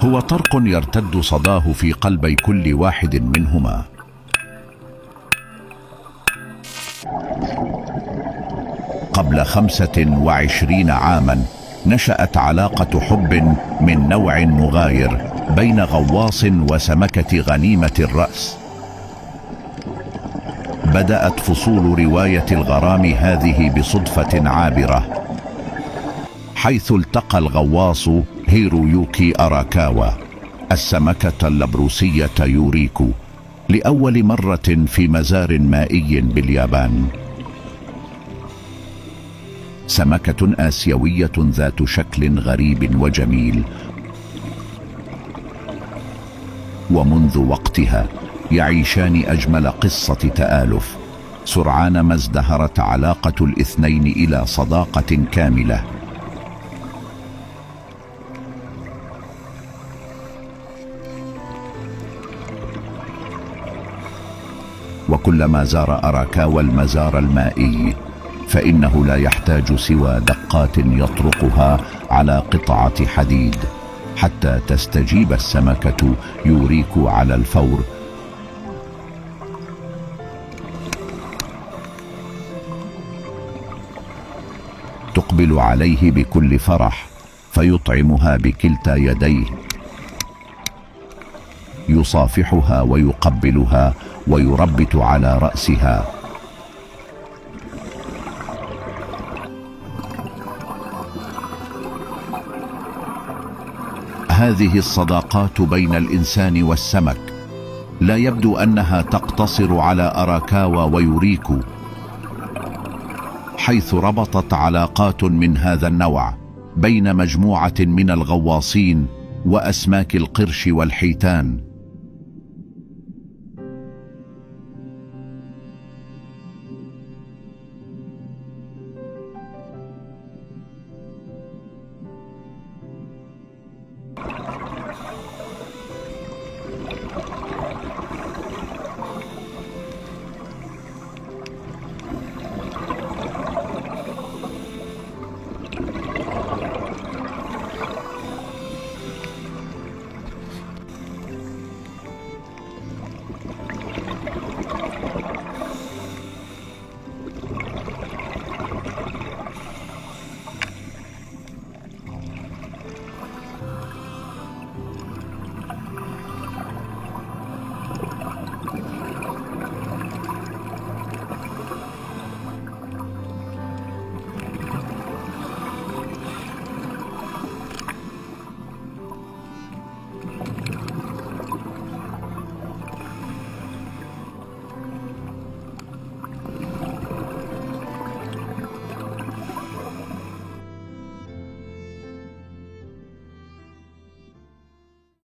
هو طرق يرتد صداه في قلبي كل واحد منهما. قبل 25 عاما نشأت علاقة حب من نوع مغاير بين غواص وسمكة غنيمة الرأس. بدأت فصول رواية الغرام هذه بصدفة عابرة، حيث التقى الغواص هيرويوكي أراكاوا السمكة اللبروسية يوريكو لأول مرة في مزار مائي باليابان. سمكة آسيوية ذات شكل غريب وجميل، ومنذ وقتها يعيشان أجمل قصة تآلف، سرعان ما ازدهرت علاقة الاثنين إلى صداقة كاملة. وكلما زار أراكاوا المزار المائي فإنه لا يحتاج سوى دقات يطرقها على قطعة حديد حتى تستجيب السمكة يوريكو على الفور. تقبل عليه بكل فرح فيطعمها بكلتا يديه، يصافحها ويقبلها ويربت على رأسها. هذه الصداقات بين الإنسان والسمك لا يبدو أنها تقتصر على أراكاوا ويوريكو، حيث ربطت علاقات من هذا النوع بين مجموعة من الغواصين وأسماك القرش والحيتان.